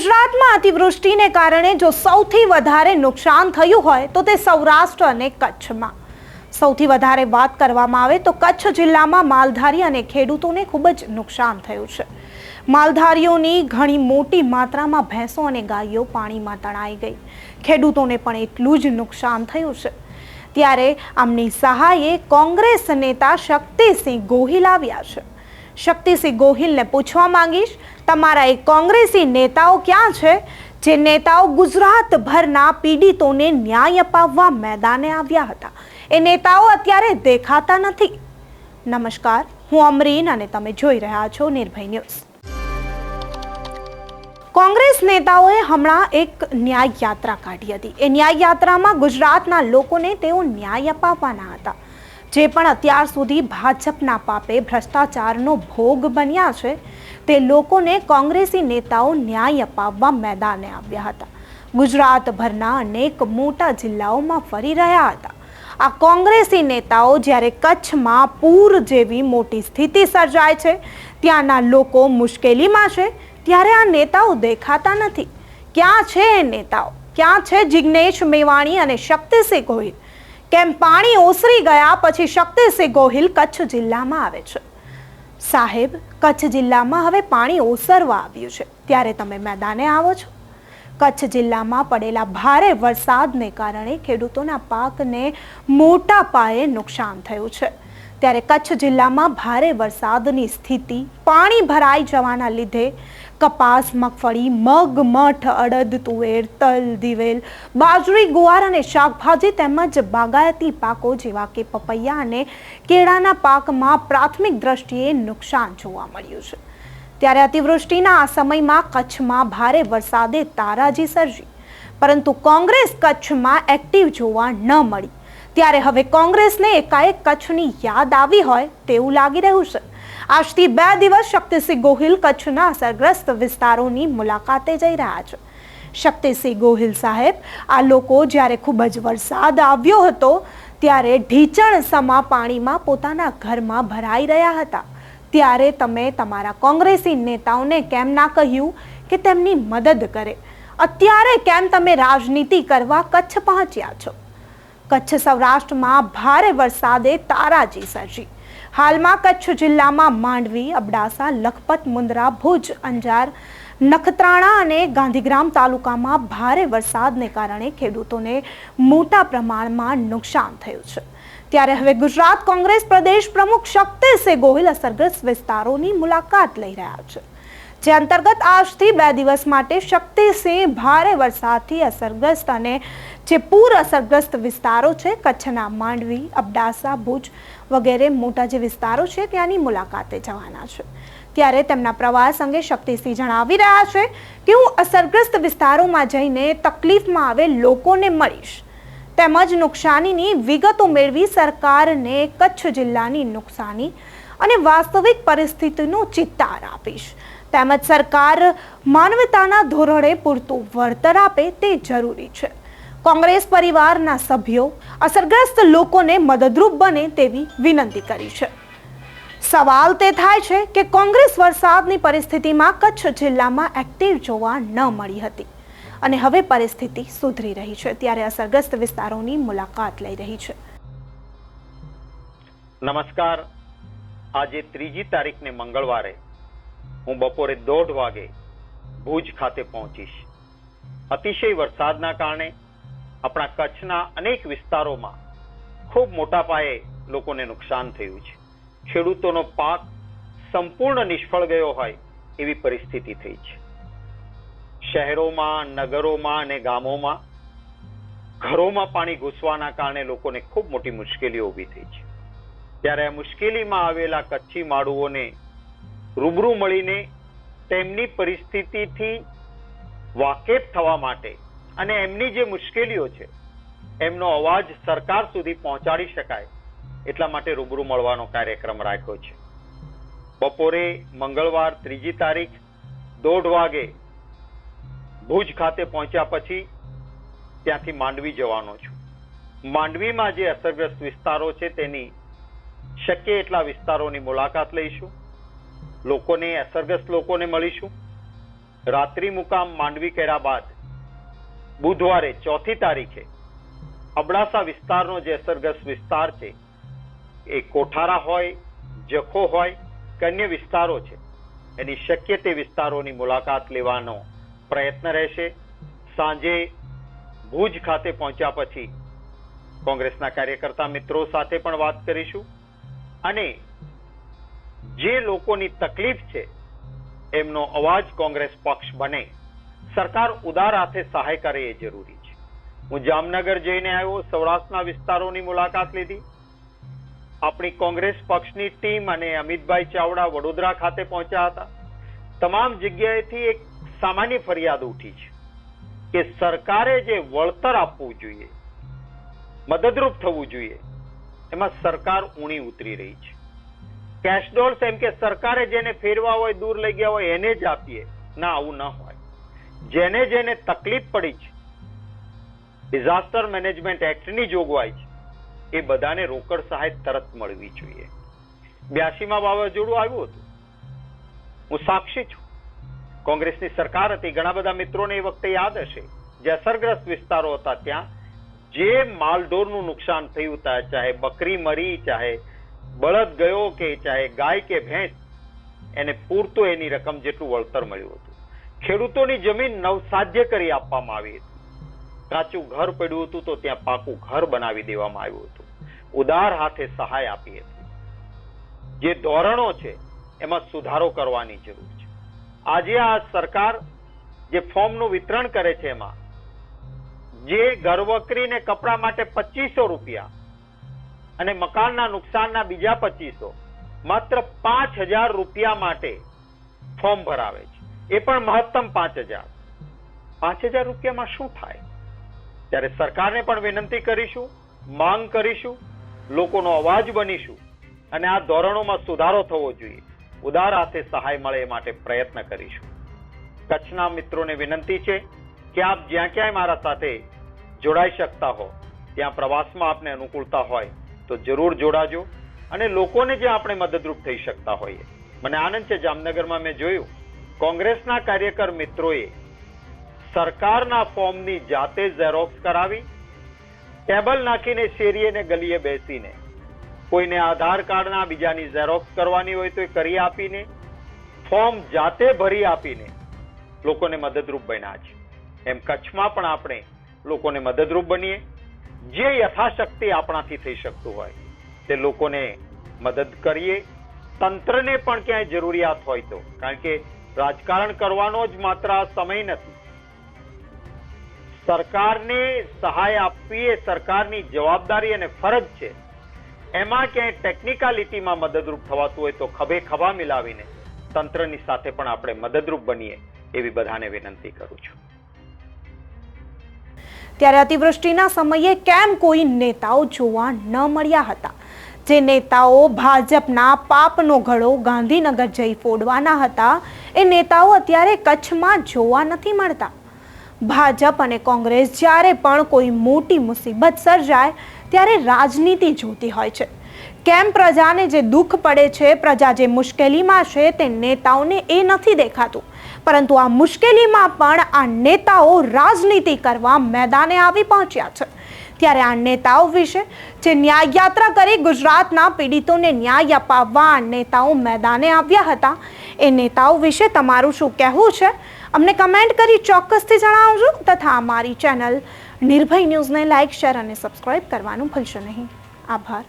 ગુજરાતમાં અતિવૃષ્ટિને કારણે જો સૌથી વધારે નુકસાન થયું હોય તો તે સૌરાષ્ટ્ર અને કચ્છમાં સૌથી વધારે વાત કરવામાં આવે તો કચ્છ જિલ્લામાં માલધારી અને ખેડૂતોને ખૂબ જ નુકસાન થયું છે। માલધારીઓની ઘણી મોટી માત્રામાં ભેંસો અને ગાયો પાણીમાં તણાઈ ગઈ। ખેડૂતોને પણ એટલું જ નુકસાન થયું છે। ત્યારે આમની સહાયે કોંગ્રેસ નેતા શક્તિસિંહ ગોહિલ આવ્યા છે। શક્તિસિંહ ગોહિલને પૂછવા માંગીશ, તમારા એ કોંગ્રેસી નેતાઓ ક્યાં છે જે નેતાઓ ગુજરાતભરના પીડિતોને ન્યાય અપાવવા મેદાને આવ્યા હતા? એ નેતાઓ અત્યારે દેખાતા નથી। નમસ્કાર, હું અમરીન અને તમે જોઈ રહ્યા છો નિર્ભય ન્યૂઝ। કોંગ્રેસ નેતાઓએ હમણાં એક ન્યાય યાત્રા કાઢી હતી। એ ન્યાય યાત્રામાં ગુજરાતના લોકોને તેઓ ન્યાય અપાવવાના હતા। જે પણ અત્યાર સુધી ભાજપના પાપે ભ્રષ્ટાચારનો ભોગ બન્યા છે તે લોકોને કોંગ્રેસી નેતાઓ ન્યાય અપાવવા મેદાને આવ્યા હતા। ગુજરાતભરના અનેક મોટા જિલ્લાઓમાં ફરી રહ્યા હતા। આ કોંગ્રેસી નેતાઓ જ્યારે કચ્છમાં પૂર જેવી મોટી સ્થિતિ સર્જાય છે, ત્યાંના લોકો મુશ્કેલીમાં છે, ત્યારે આ નેતાઓ દેખાતા નથી। ક્યાં છે એ નેતાઓ? ક્યાં છે જિગ્નેશ મેવાણી અને શક્તિસિંહ ગોહિલ? કેમ પાણી ઓસરી ગયા પછી શક્તિસિંહ ગોહિલ કચ્છ જિલ્લામાં આવે છે? સાહેબ, કચ્છ જિલ્લામાં હવે પાણી ઓસરવા આવ્યું છે ત્યારે તમે મેદાને આવો છો? કચ્છ જિલ્લામાં પડેલા ભારે વરસાદને કારણે ખેડૂતોના પાકને મોટા પાયે નુકસાન થયું છે। ત્યારે કચ્છ જિલ્લામાં ભારે વરસાદની સ્થિતિ, પાણી ભરાઈ જવાના લીધે કપાસ, મગફળી, મગ, મઠ, અડદ, તુવેર, તલ, દિવેલ, બાજરી, ગુવાર અને શાકભાજી તેમજ બાગાયતી પાકો જેવા કે પપૈયા અને કેળાના પાકમાં પ્રાથમિક દ્રષ્ટિએ નુકસાન જોવા મળ્યું છે। ત્યારે અતિવૃષ્ટિના આ સમયમાં કચ્છમાં ભારે વરસાદે તારાજી સર્જી, પરંતુ કોંગ્રેસ કચ્છમાં એક્ટિવ જોવા ન મળી। ત્યારે હવે કોંગ્રેસને એકાએક કચ્છની યાદ આવી હોય તેવું લાગી રહ્યું છે। આજથી 2 દિવસ શક્તિસિંહ ગોહિલ કચ્છના અસરગ્રસ્ત વિસ્તારોની મુલાકાતે જઈ રહ્યા છે। શક્તિસિંહ ગોહિલ સાહેબ, આ લોકો જ્યારે ખૂબ જ વરસાદ આવ્યો હતો ત્યારે ઢીચણ સમા પાણીમાં પોતાના ઘરમાં ભરાઈ રહ્યા હતા। ત્યારે તમે તમારા કોંગ્રેસી નેતાઓને કેમ ના કહ્યું કે તેમની મદદ કરે? અત્યારે કેમ તમે રાજનીતિ કરવા કચ્છ પહોંચ્યા છો? કચ્છ સૌરાષ્ટ્રમાં ભારે વરસાદે તારાજી સર્જી। હાલમાં કચ્છ જિલ્લામાં માંડવી, અબડાસા, લખપત, મુન્દ્રા, ભુજ, અંજાર, નખત્રાણા અને ગાંધીગ્રામ તાલુકામાં ભારે વરસાદને કારણે ખેડૂતોને મોટા પ્રમાણમાં નુકસાન થયું છે। ત્યારે હવે ગુજરાત કોંગ્રેસ પ્રદેશ પ્રમુખ શક્તિસિંહ ગોહિલ અસરગ્રસ્ત વિસ્તારોની મુલાકાત લઈ રહ્યા છે, જે અંતર્ગત આજથી 2 દિવસ માટે શક્તિસિંહ ભારે વરસાદથી અસરગ્રસ્ત અને જે પૂર અસરગ્રસ્ત વિસ્તારો છે કચ્છના માંડવી, અબડાસા, ભુજ વગેરે મોટા જે વિસ્તારો છે ત્યાંની મુલાકાતે જવાના છે। ત્યારે તેમના પ્રવાસ અંગે શક્તિસિંહ જણાવી રહ્યા છે કે હું અસરગ્રસ્ત વિસ્તારોમાં જઈને તકલીફમાં આવેલ લોકોને મળીશ, તેમજ નુકસાનીની વિગતો મેળવી સરકારને કચ્છ જિલ્લાની નુકસાની અને વાસ્તવિક પરિસ્થિતિનો ચિતાર આપીશ, તેમજ સરકાર માનવતાના ધોરણે પૂરતું વળતર આપે તે જરૂરી છે। કોંગ્રેસ પરિવારના સભ્યો અસરગ્રસ્ત લોકોને મદદરૂપ બને તેવી વિનંતી કરી છે। સવાલ તે થાય છે કે કોંગ્રેસ વરસાદની પરિસ્થિતિમાં કચ્છ જિલ્લામાં એક્ટિવ જોવા ન મળી હતી અને હવે પરિસ્થિતિ સુધરી રહી છે, ત્યારે અસરગ્રસ્ત વિસ્તારોની મુલાકાત લઈ રહી છે। નમસ્કાર, આજે 3જી તારીખને મંગળવારે હું બપોરે 1:30 વાગે ભુજ ખાતે પહોંચીશ। અતિશય વરસાદના કારણે આપણા કચ્છના અનેક વિસ્તારોમાં ખૂબ મોટા પાયે લોકોને નુકસાન થયું છે। ખેડૂતોનો પાક સંપૂર્ણ નિષ્ફળ ગયો હોય એવી પરિસ્થિતિ થઈ છે। શહેરોમાં, નગરોમાં અને ગામોમાં ઘરોમાં પાણી ઘૂસવાના કારણે લોકોને ખૂબ મોટી મુશ્કેલીઓ ઊભી થઈ છે। ત્યારે આ મુશ્કેલીમાં આવેલા કચ્છી માડુઓને રૂબરૂ મળીને તેમની પરિસ્થિતિથી વાકેફ થવા માટે અને એમની જે મુશ્કેલીઓ છે એમનો અવાજ સરકાર સુધી પહોંચાડી શકાય એટલા માટે રૂબરૂ મળવાનો કાર્યક્રમ રાખ્યો છે। બપોરે મંગળવાર 3જી તારીખ 1:30 વાગે ભુજ ખાતે પહોંચ્યા પછી ત્યાંથી માંડવી જવાનો છું। માંડવીમાં જે અસરગ્રસ્ત વિસ્તારો છે તેની શક્ય એટલા વિસ્તારોની મુલાકાત લઈશું, લોકોને, અસરગ્રસ્ત લોકોને મળીશું રાત્રિ મુકામ માંડવી કર્યા બાદ બુધવારે 4મી તારીખે અબડાસા વિસ્તારનો જે અસરગ્રસ્ત વિસ્તાર છે એ કોઠારા હોય, જખો હોય કે અન્ય વિસ્તારો છે, એની શક્ય તે વિસ્તારોની મુલાકાત લેવાનો પ્રયત્ન રહેશે. સાંજે ભુજ ખાતે પહોંચ્યા પછી કોંગ્રેસના કાર્યકર્તા મિત્રો સાથે પણ વાત કરીશું અને જે લોકોની તકલીફ છે એમનો અવાજ કોંગ્રેસ પક્ષ બને, સરકાર ઉદાર હાથે સહાય કરે એ જરૂરી છે. હું જામનગર જઈને આવ્યો, સૌરાષ્ટ્રના વિસ્તારોની મુલાકાત લીધી. આપણી કોંગ્રેસ પક્ષની ટીમ અને અમિતભાઈ ચાવડા વડોદરા ખાતે પહોંચ્યા હતા. તમામ જગ્યાએથી એક સામાન્ય ફરિયાદ ઉઠી છે કે સરકારે જે વળતર આપવું જોઈએ, મદદરૂપ થવું જોઈએ, એમાં સરકાર ઊણી ઉતરી રહી છે. કેશડોલ્સ એમ કે સરકારે જેને ફેરવા હોય, દૂર લઈ ગયા હોય એને જ આપીએ. ના, આવું ન હોય. જેને જેને તકલીફ પડી છે, ડિઝાસ્ટર મેનેજમેન્ટ એક્ટની જોગવાઈ છે, એ બધાને રોકડ સહાય તરત મળવી જોઈએ. 82માં વાવાઝોડું આવ્યું હતું, હું સાક્ષી છું. કોંગ્રેસની સરકાર હતી, ઘણા બધા મિત્રોને એ વખતે યાદ હશે, જે અસરગ્રસ્ત વિસ્તારો હતા ત્યાં જે માલઢોરનું નુકસાન થયું હતું, ચાહે બકરી મરી, ચાહે બળદ ગયો કે ચાહે ગાય કે ભેંસ, એને પૂરતું એની રકમ જેટલું વળતર મળ્યું હતું. ખેડૂતોની જમીન નવસાધ્ય કરી આપવામાં આવી હતી. કાચું ઘર પડ્યું હતું તો ત્યાં પાકું ઘર બનાવી દેવામાં આવ્યું હતું. ઉદાર હાથે સહાય આપી હતી. જે ધોરણો છે એમાં સુધારો કરવાની જરૂર છે. આજે આ સરકાર જે ફોર્મનું વિતરણ કરે છે એમાં જે ઘરવકરીને કપડા માટે 2500 રૂપિયા અને મકાનના નુકસાનના બીજા 2500, માત્ર 5000 રૂપિયા માટે ફોર્મ ભરાવે છે. એ પણ મહત્તમ 5000. 5000 રૂપિયામાં શું થાય? ત્યારે સરકારને પણ વિનંતી કરીશું, માંગ કરીશું, લોકોનો અવાજ બનીશું અને આ ધોરણોમાં સુધારો થવો જોઈએ. ઉદાર હાથે સહાય મળે એ માટે પ્રયત્ન કરીશું. કચ્છના મિત્રોને વિનંતી છે કે આપ જ્યાં ક્યાંય મારા સાથે જોડાઈ શકતા હો, ત્યાં પ્રવાસમાં આપને અનુકૂળતા હોય તો જરૂર જોડાજો અને લોકોને જે આપણે મદદરૂપ થઈ શકતા હોઈએ. મને આનંદ છે, જામનગરમાં મેં જોયું કોંગ્રેસના કાર્યકર મિત્રોએ સરકારના ફોર્મની જાતે ઝેરોક્સ કરાવી, ટેબલ નાખીને શેરીએ ને ગલીએ બેસીને કોઈને આધાર કાર્ડના બીજાની ઝેરોક્સ કરવાની હોય તો એ કરી આપીને, ફોર્મ જાતે ભરી આપીને લોકોને મદદરૂપ બન્યા છે. એમ કચ્છમાં પણ આપણે લોકોને મદદરૂપ બનીએ. જે યથાશક્તિ આપણાથી થઈ શકતું હોય તે લોકોને મદદ કરીએ. તંત્રને પણ ક્યાંય જરૂરિયાત હોય તો, કારણ કે રાજકારણ કરવાનો જ માત્ર આ સમય નથી. સરકારને સહાય આપવી એ સરકારની જવાબદારી અને ફરજ છે. એમાં ક્યાંય ટેકનિકાલિટીમાં મદદરૂપ થવાતું હોય તો ખભે ખભા મિલાવીને તંત્રની સાથે પણ આપણે મદદરૂપ બનીએ એવી બધાને વિનંતી કરું છું. ત્યારે અતિવૃષ્ટિના સમયે કેમ કોઈ નેતાઓ જોવા ન મળ્યા હતા? જે નેતાઓ ભાજપના પાપનો ઘડો ગાંધીનગર જઈ ફોડવાના હતા, એ નેતાઓ અત્યારે કચ્છમાં જોવા નથી મળતા. ભાજપ અને કોંગ્રેસ જ્યારે પણ કોઈ મોટી મુસીબત સર્જાય ત્યારે રાજનીતિ જોતી હોય છે. કેમ પ્રજાને જે દુઃખ પડે છે, પ્રજા જે મુશ્કેલીમાં છે, તે નેતાઓને એ નથી દેખાતું. પરંતુ આ મુશ્કેલીમાં પણ આ નેતાઓ રાજનીતિ કરવા મેદાને આવી પહોંચ્યા છે. ત્યારે આ નેતાઓ વિશે જે ન્યાય યાત્રા કરી ગુજરાતના પીડિતોને ન્યાય અપાવવા આ નેતાઓ મેદાને આવ્યા હતા, એ નેતાઓ વિશે તમારું શું કહેવું છે? અમને કમેન્ટ કરી ચોક્કસથી જણાવજો તથા અમારી ચેનલ નિર્ભય ન્યૂઝને લાઇક, શેર અને સબસ્ક્રાઇબ કરવાનું ભૂલશો નહીં. આભાર.